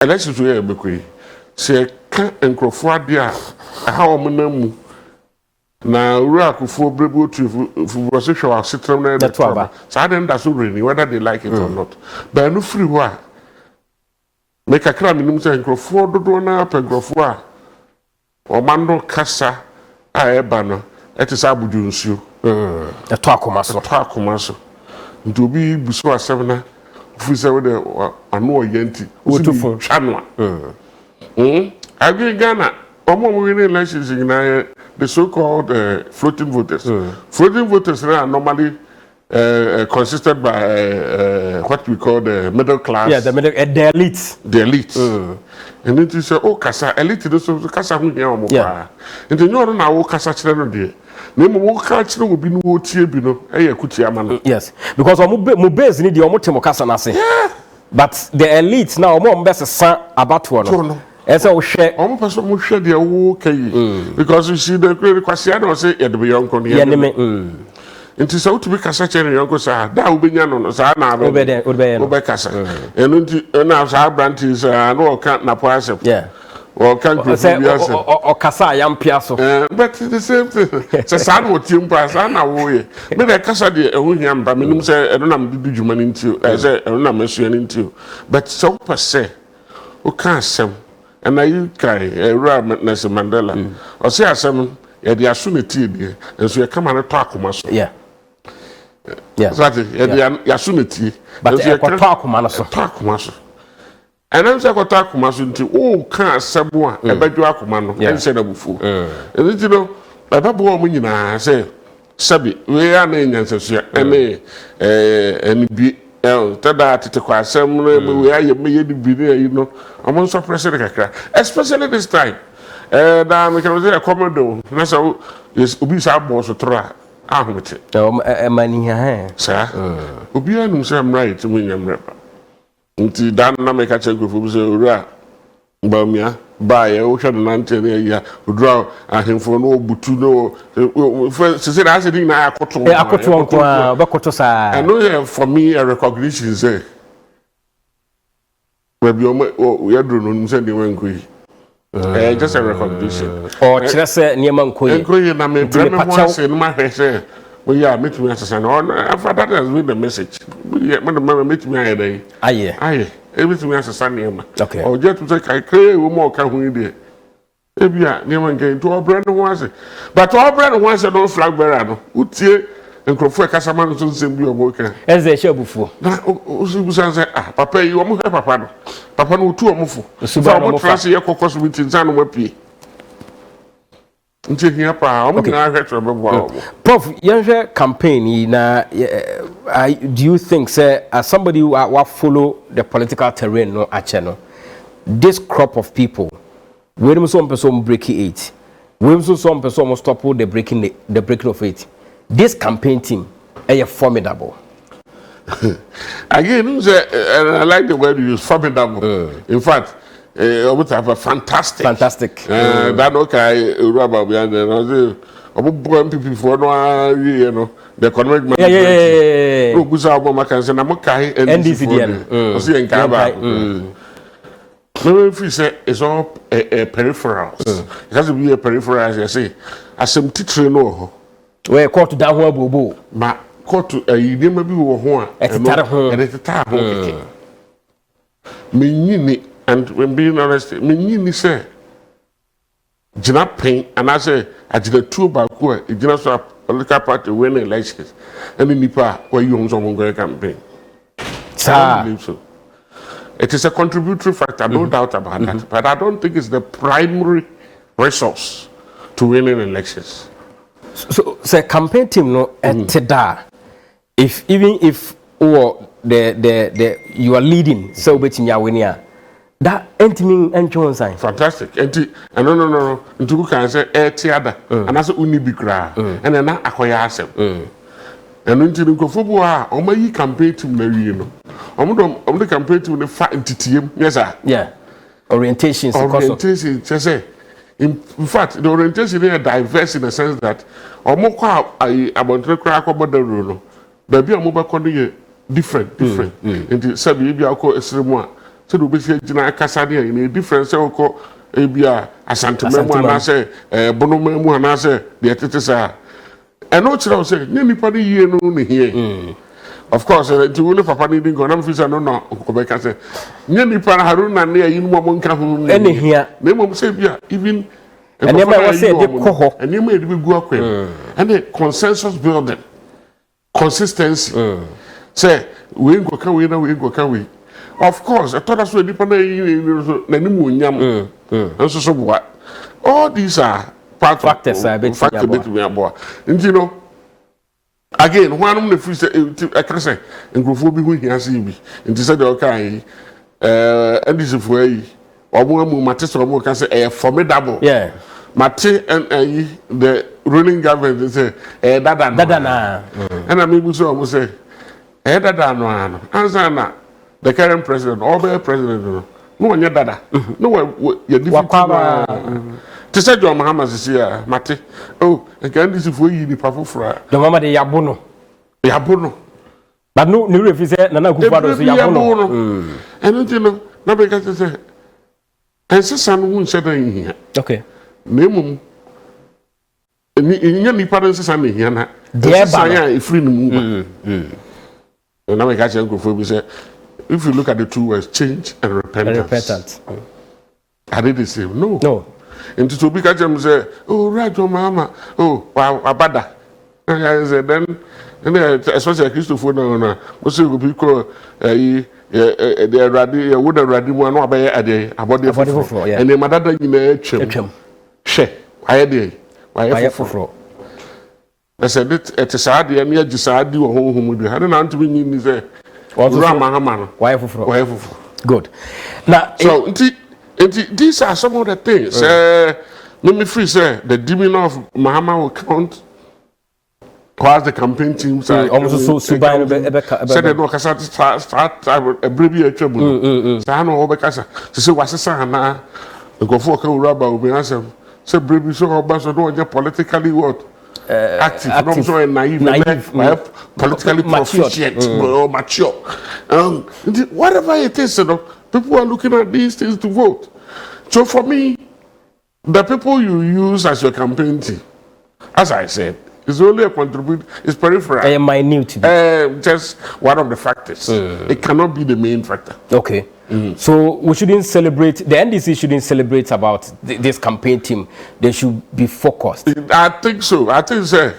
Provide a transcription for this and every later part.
elections we be kwe se ka enkrofo ade a ha omunamu na ura akufo brebo tu fu so hwa setrem na the trouble so I don't that so really whether they like it or not but no free wa make a kra minimum say enkrofo dodo na penkrofo a o mando kasa a eba no etisa abuju nsuo eto akoma so nti obi buso asem na ofisa we de anu oyanti wotufo chanwa RtvGhana Ghana omo we elections in the so-called floating voters. Floating voters are normally consisted by what we call the middle class. Yeah, the elite. The elite. And then you say, oh, kasa elite, so kasa hu here omo pa. And then you know kasa chire no de. Na mo ka chire obi no otie bi no eye kuti ama no. Yes, because mo base ni de omo temo kasa na se. But the elite now omo mbese san abato no. Esa wo hwe omo person mo hwe de wo kai because you see the kwase na say ye de be yonko no. Yeah, me. Nti sa utubi kasa chere yonko sa da ubenya no sa na abe obe kasa enu nti na sa branti sa na o kan na po asep o kan o kasa ya mpia so but the same thing say sa na o tie mpa sa na wo ye me de kasa de ehu hia mba menim say enu na mdudu dwuma ni nti say enu na mesu ni nti but so per se o kan asem and you kai Ura Nelson Mandela o say asem ye de aso na tie de enso ye kama na to akoma so yeah so that ya suneti but e ko talk man so and I'm say ko talk man so nti o kan asebo a e badwo akoma no en se na bufu e nti no baba bo mo nyina say sabi we ya na nyansaso ene NIB tada tete kwa asem no we ya me ye bi ne yi no amon so pressure kakra especially this time da me kan say a commando na so obi sa bo so tra ahumete mani ha sa obi anu say am right mu nyamre nti dan na me ka chegrofo bi say ora Bawumia ba ye wo hwe na nte na ya odura ahemfo no obutu no se na ase din na akoto nko a obekoto sa I know for me a recognition say we be o ya dro no say dey wan go yi just a recognition or kire se niema nkoyi na me breme ho ase no ma hwe say we ya metumi asesa no after that has been the message me metumi ayedai aye everything we asesa niema okay o je to say kai kre wo mo ka hu ide ebia niema ngai to obre no ho ase but obre no ho ase no flag bearer no utie nkrofo kasama no so nsem bi omo ka eze hye abufuo na usubusan say papa yi omo hwe papa no otu omo fo so omo trase ye kokko so bitin san no mapie nti hia pa omo na hwe to bebo prof yenhwe campaign na do you think say as somebody who follow the political terrain no ache no this crop of people we dem so person break it we so some person stop the breaking of it. This campaign team is formidable. Again, I like the word you use, formidable. In fact, would have a fantastic. That okay, Bawumia, people for no, you know, the economic management. Yeah. Who goes out more can say, I'm okay, and NDCDN. See, in Kaba. If you say it's all peripherals, it has to be a peripheral, as I say, as some teacher no. We court down ho bobo ma court yide ma bi wo ho a etitare ho keke me nyini and when being honest me nyini say gina pen and I say agina two ba ko e gina so political party win elections and nipa where you on some campaign so it is a contributory factor, no doubt about that, but I don't think it's the primary resource to winning elections. So the campaign team no eteda if or the you are leading so betimi awenia that entimi entwon sign fantastic enti no ntuku kan say etiada anase unibi kra and na akoya asem enu nti nkofo bo a o mayi campaign team na wi no the campaign team ne fa ntitiem yes sir orientation say in fact, the orientation is diverse in the sense that omokwa abontre kra akoboda no baby omoba kono ye different and sabi bi akọ esremu a so do be say jina kasa dey in a difference oko ebia asanteme mu ana say bonoma mu ana say dey tete sa and no chira say nye nipa dey yie no ne here of course to wole papa ni dingo na mfisa no no ko be ka say nye nipa haruna ne ayi no mo nka ho ene hia na mo say bia even and never was say dey koho and you may be go akwem and the consensus building consistency say we go can we na we go can we of course I thought that's what nipa na ni mu nyam nso so boa all these are part factors are bit abo and you know again one the free say I can say nkrofo bi hu hia say bi nti say the okay and this for yi omo amu mate so omo can say formidable yeah mate and the ruling government say dada na and I mean so omo say dada no ano answer na the current president or the president no one dada no you different to say John Mahama say mate oh again this for yi ni pafofra the mama de yabono but no ni refi say nana Akufo-Addo so yabono and you know na be ka say and say no hu say dan hia okay nemum ni ni parents say na hia na de say ya free no mu na me ka say Akufo bi say if you look at the two words change and repentance are they the same? No. And to be catch them say, oh, right, your mama, oh, wow, abada. And I said, then, especially Christopher, no, what's it be called? They're ready, wouldn't ready one about the floor, and the mother in the chem. She, I had why for. I said, it's a sad, and yet just I do a home with you. I don't know to be in this. Why for? Good. Now, so these are some of the things. Let me free say the demon of Mahama will count. Whilst the campaign teams are almost so by said no start a brave trouble. So I know Obekasa. So say what's the na go for rubber will be answer. Say brave so Obaso don't politically what active, not so naive, politically proficient or mature. Whatever it is, people are looking at these things to vote. So for me, the people you use as your campaign team, as I said, is only a contributor, it's peripheral. Minute. Just one of the factors. It cannot be the main factor. Okay. So we shouldn't celebrate, the NDC shouldn't celebrate about this campaign team. They should be focused. I think so. I think so.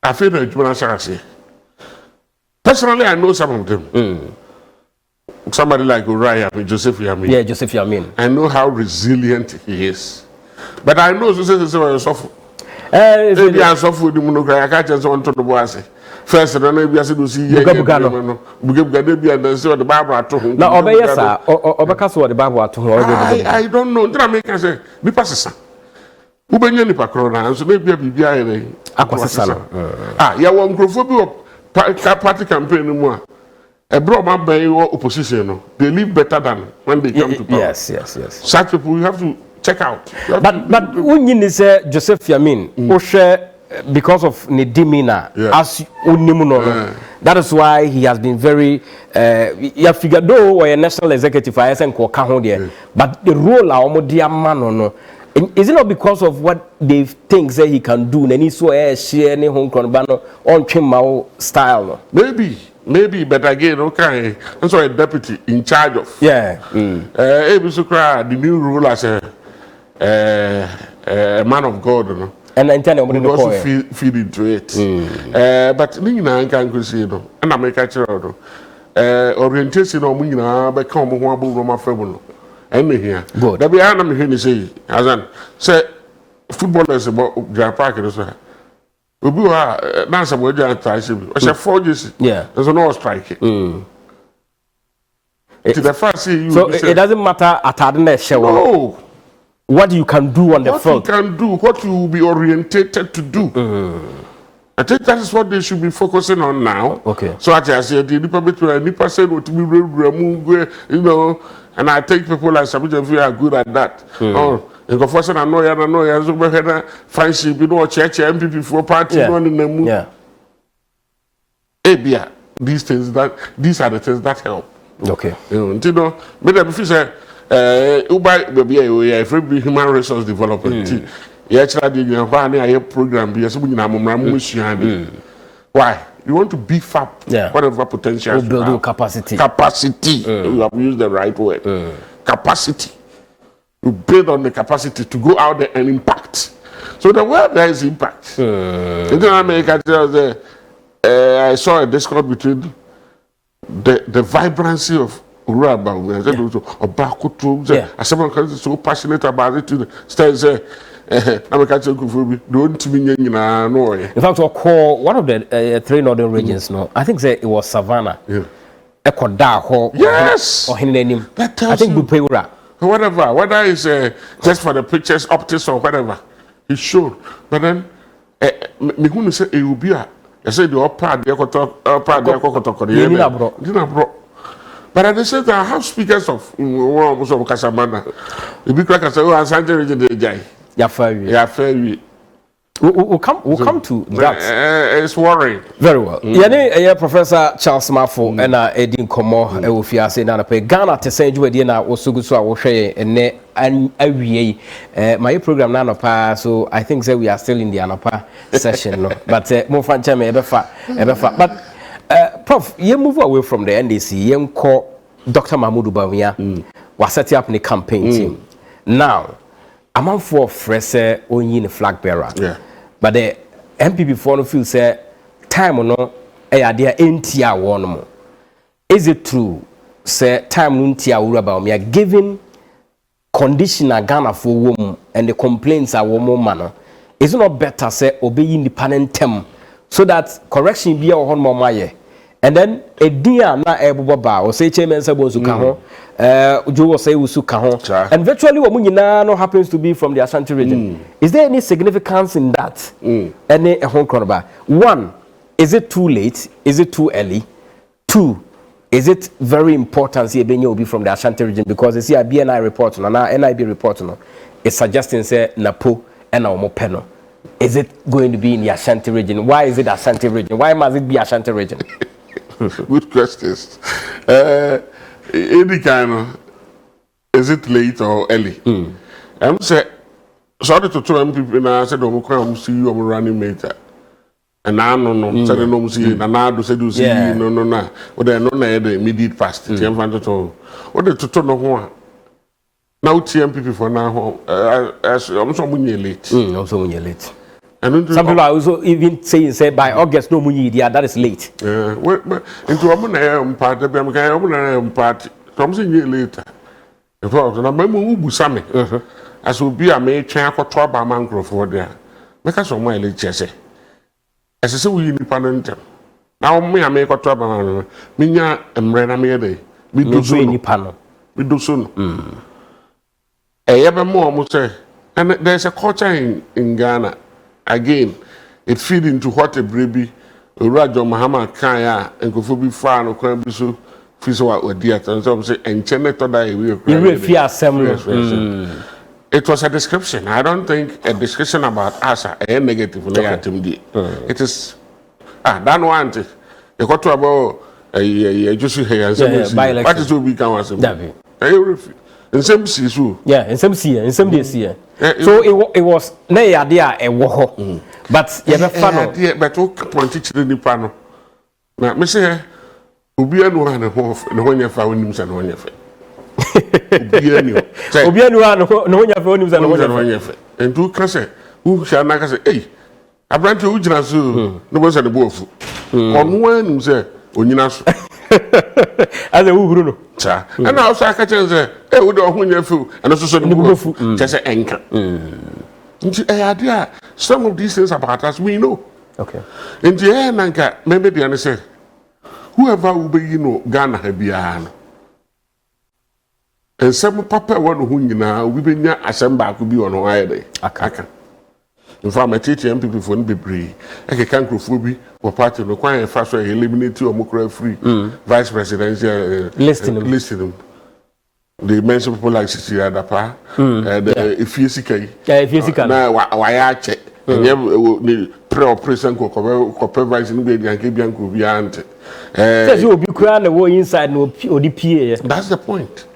I feel that personally, I know some of them. Somebody like Uriah, Joseph Yamin. Yeah, Joseph Yamin. I know how resilient he is. But I know Joseph is so maybe I suffer with the monocry. I can't just want to the boss. First, I don't know if you have to see the Bible at home. No, obey yes, sir. Or the Bible at home. I don't know. Did I make I say, be passes? Who bring any pacrona? So maybe a BBI. Yeah, one party campaign more. A broad by opposition. They live better than when they come to power. Yes. Such people you have to check out. But when you say Joseph Yamin, because of the demeanor, as unimuno, that is why he has been very. You figure though or a national executive, I say but the role of dear man no. Is it not because of what they think that he can do? And he's so share any home bano on Chimao style. Maybe, but again, okay. I'm sorry, deputy in charge of. The new rule as a man of God, you know. And we also feed into it. But Nina can see, you know, and I make a child. Orientation on me now, become one book my family. And here, good. The behind me here say, as say, footballers about Japan, as well. We do dance about Japan. I said 4 years. Yeah, there's no strike. So it doesn't matter at the show. No. What you can do on the field. What you can do, what you will be orientated to do. I think that is what they should be focusing on now. Okay. So as I said, the Nipa said what we you know, and I think people like Samuel are good at that. Oh, in the first I know, so we had a friendship, you know, church, MPP for party, yeah. These are the things that help. Okay. You know, but if you say, Uber, baby, human resource development. Yeah, program. Why? You want to beef up whatever potential. Building capacity. Capacity. You have used the right word. Capacity. You build on the capacity to go out there and impact. So the world there is impact. In America, I saw a discord between the vibrancy of rural Bawumia. Someone is so passionate about it. In fact, we'll call one of the 3 northern regions. No, I think it was Savannah. Yeah. Yes. Or that tells I think you. Whatever, whether it's just for the pictures, optics, or whatever, he showed. But then, me who say it will be a. I said the upper, the but at the same time, I have speakers of Casamana. The big crack say, "Oh, Asante region, the guy." Yeah, fair. We'll come to that. It's worrying. Very well. Yeah, Professor Charles Mafo and Edin Komo Ewufia say na pe Ghana te say dwuadi na wosugu so a wo hwe ene awie my program na anopa, so I think say we are still in the anopa session no, but mo fa nche me ebefa but Prof, you move away from the NDC, you call Dr. Mahmoud Bawumia was setting up the campaign team. Now, I'm on for fresh only the flag bearer. Yeah. But the MPP for no feel say time or no, idea NTR one more. Is it true? Say time NTR Bawumia given condition a Ghana for woman and the complaints are woman manner. Is it not better say obey independent term? So that correction be on more and then a dear na eboba or say chairman sabozu kaho Joe say usu kaho and virtually what no happens to be from the Ashanti region. Is there any significance in that? Any home corner? One, is it too late? Is it too early? Two, is it very important see Benyo will be from the Ashanti region because you see a BNI report no na NIB report no it's suggesting say NAPO and our peno. Is it going to be in the Ashanti region? Why is it Ashanti region? Why must it be Ashanti region? Good questions. Any kind of, is it late or early? I'm say sorry to two people now. I said, "I'm going to see you. I'm running mate." And I no. Said no see. And I do say do see. No. But then no the immediate past. I'm going to what the to no one. Now TMPP for now. I'm so late. Also when you're late. Some people are also even saying, say by August no money idea that is late. Yeah, into a party, I'm party. Something year later. The fact that I'm Busami. As will be a may change for trouble mangrove for there. Make us some my late Jesse. As I say, we independent. Now, me, I make a trouble. Minya and Rena Mede. We do so any panel. We do soon. Ever more, must say. And there's a culture in Ghana. Again, it feeds into what a baby, Raja Muhammad Kaya, and Kofubi Fan or Crambisu, Fiso or Diat, and some say, and Cheneto It was a description. I don't think a description about us a negative negative. It is that one. You got to about a just here, what is to become as a in some seas, yeah, in some days here. So it was no idea a war, but you have fun. But what point teaching in the panel? Now, Monsieur, Ubia no one and when you found him and when you fell. Ubia no one you found him and when you fell. And two can say, who shall not say, hey, I brought you Ujinasu, no one's at the wolf. On one, say, Uninasu. As a Bruno. And now I can say, hey, we don't win your food, and also some just an anchor. Idea. Some of these things about us we know. Okay. In the end, Nanka, maybe the other say, whoever will be, Ghana have been. And some papa one who now we be near assemble could be on a day. I can. In fact, my teacher people for be brave. I can't phobia or party require fast eliminate or more free vice presidential listing. They mention people like Sisi Adapa, if you see, now why I check, and pre-operation supervising the and Kibian be ante. Says you will be crying away inside no or the PA. That's the point.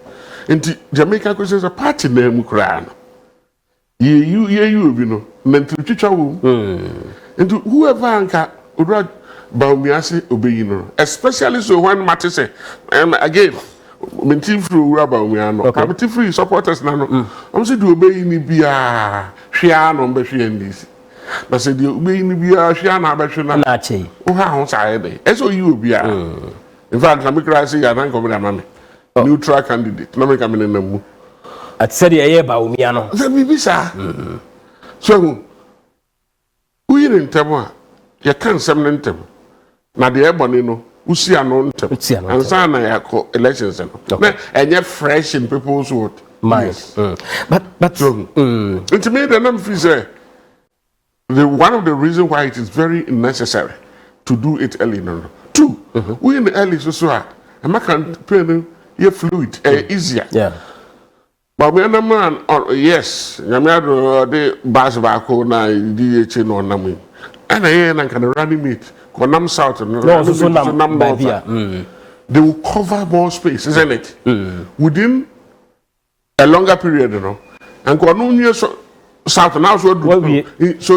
And Jamaica is a party name crying. You know, mental teacher and whoever anka would Bawumia say obeying, especially so when matters say, again, mental through Bawumia no, I'm free supporters now. I'm saying to obey NIB Shian on Beshi and this. I said, you obey NIB Shian Abashana Nachi. Oh, how side, as you be. In fact, I'm crying, I don't come with a mammy. Neutral candidate, no make a minute no more. At said a Bawumia no. Let me be, sir. So, we in Tama, you can't send them. Now, the ebony no, who see a non term, and son I call elections, and yet fresh in people's word. Yes. But to me, the number is one of the reasons why it is very necessary to do it early. No. Two, we in the early so and I can pay you fluid, easier. Yeah. But when a man, yes, Yamado, the bus back on DH on Nami, and I can run meet. Nam South and they will cover more space, isn't it? Within a longer period, you know. And South now, so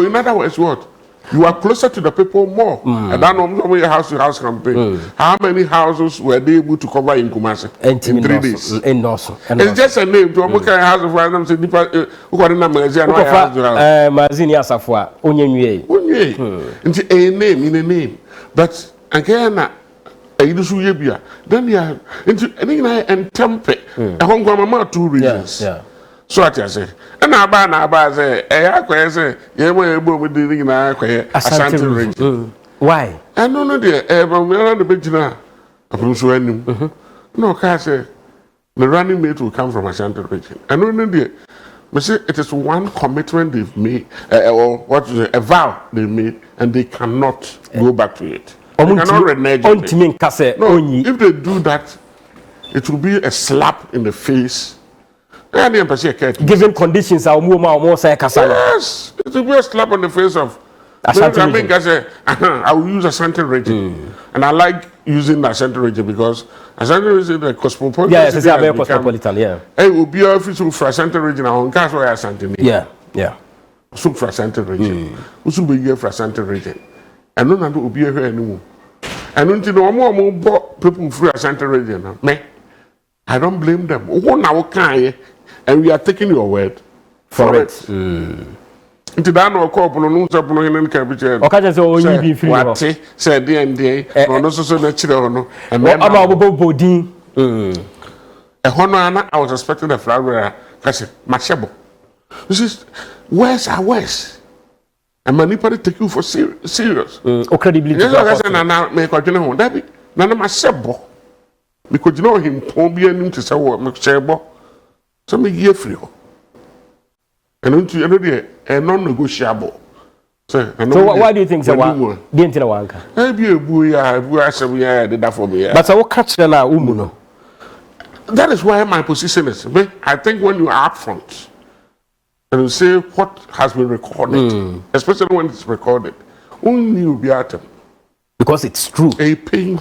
in other words, what? You are closer to the people more. And that no house to house campaign. How many houses were they able to cover in Kumasi in 3 days? It's just a name to a house of random say who got in a magazine. Mazini Asafwa, Onye. It's a name in a name. But again, then you have and temper. A home grandma 2 reasons. Yeah. So what I say, and I say, I say, you were able with the Ashanti region. Why? I don't know, dear, we are on the big now. No, I say, the running mate will come from Ashanti region. I don't know, dear. But see, it is one commitment they've made, or what is it, a vow they made, and they cannot go back to it. They cannot renege on it. No, if they do that, it will be a slap in the face. Given conditions, I'll move more say Kasana. Yes, it will be a slap on the face of. I will use Ashanti region, and I like using Ashanti region because Ashanti region is the cosmopolitan. Yeah, it's a very cosmopolitan. Yeah. It will be official for Ashanti region. On cash where Ashanti. Yeah. So for Ashanti region, which will be here for Ashanti region, and none of will be here anymore. And until no more people from Ashanti region, me, I don't blame them. Oh, now can. And we are taking your word for it. Into that no call no no in cabbage. Okay, so you be free. What said the NDA, no so natural no. And then about body. A honor, I was expecting the flower. I said, Mashabo. This is worse are worse. And manipulate take you for serious. Credibility. Yes, I said, now make a general. That be none of my sebo. Because you know him, won't be able to say what Mashabo. So me give free. And until another non-negotiable. So why do you think so? Didn't you want? Maybe a buya did that for me. But I will catch the now umuno. That is why my position is. I think when you are upfront and you say what has been recorded, especially when it's recorded, only you be at them. Because it's true. A pain.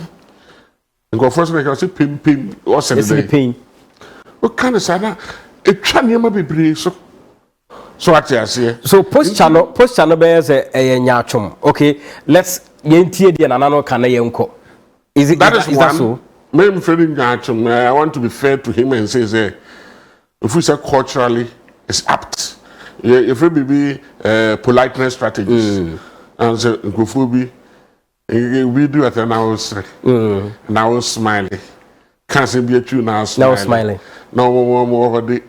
And go first and I can say pain. What's the pain? What kind of sana? A chanyama be brave so. So what I say? So post channel bears a nyachum. Okay, let's yentie the anano kana yenko. Is that so? My friend nyachum. I want to be fair to him and say, if we say culturally, it's apt. If we be politeness strategies, and say gofubi, we do it and I was smiling. Can't say be a true now smiling. No more of the.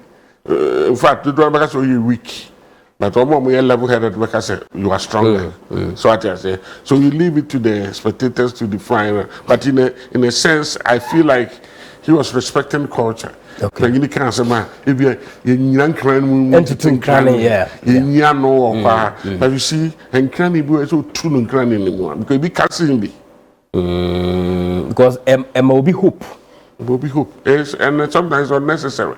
In fact, the driver so you weak, but almost more level-headed because you are stronger. So what I say. So you leave it to the spectators to define. But in a sense, I feel like he was respecting culture. Okay. You can't say, man, if you're young cranny, but you see, and cranny boy so true and cranny anymore because we can't see him. Because MOB hope. MOB hope is and sometimes unnecessary.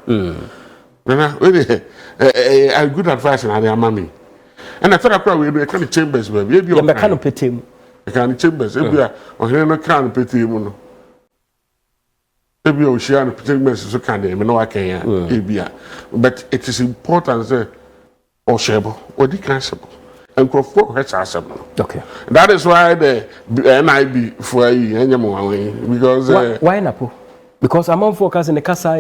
I good advice and I am mommy. And I thought I probably we kind of chambers baby. Yeah, me kind of petim. Kind of chambers. Maybe I on no kind of petim no. Maybe Ocean chambers so kind of me no I can yeah. But it is important that Oshebo or the cancer. And okay. That is why the NIB for because why NAPO? Because among focus in the Casa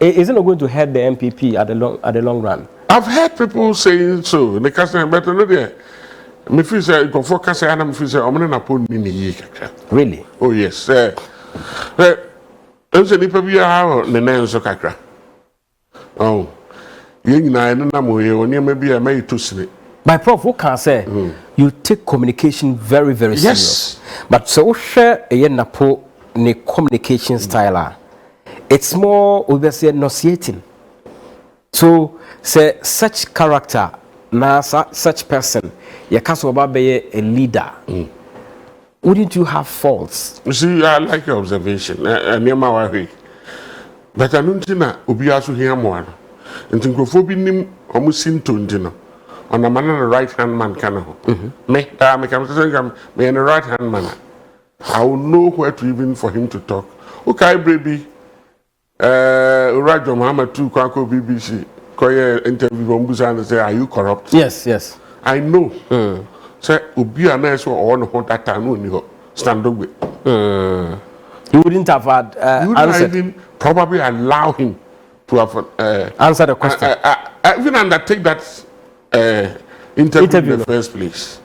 isn't it going to hurt the MPP at the long run? I've heard people saying so. In the Casa better no there. Me feel say go focus and I'm feel say I'm NAPO ni Really? Oh yes. Ense nipa bi ha ne nan so kakra. Oh. Yen nyina na mo ye oni ma bi a mai to sine. By Prof, who can say you take communication very, very serious. But so share a NAPO ne communication style. It's more obviously enunciating. So say such character, na such person, you can't be a leader. Wouldn't you have faults? You see, I like your observation. Near my way. But I don't think Obi also hear more. And think of nim almost seen to on a man and a right hand man can me come me and a right hand man. I will know where to even for him to talk. Okay, baby. Rajo Muhammad too Kwako BBC Koye interview on Busan and say, are you corrupt? Yes, yes. I know. Say Obi and I so on that time when stand up with. You wouldn't have had you wouldn't even probably allow him to have answer the question. Even undertake that interview in the first place.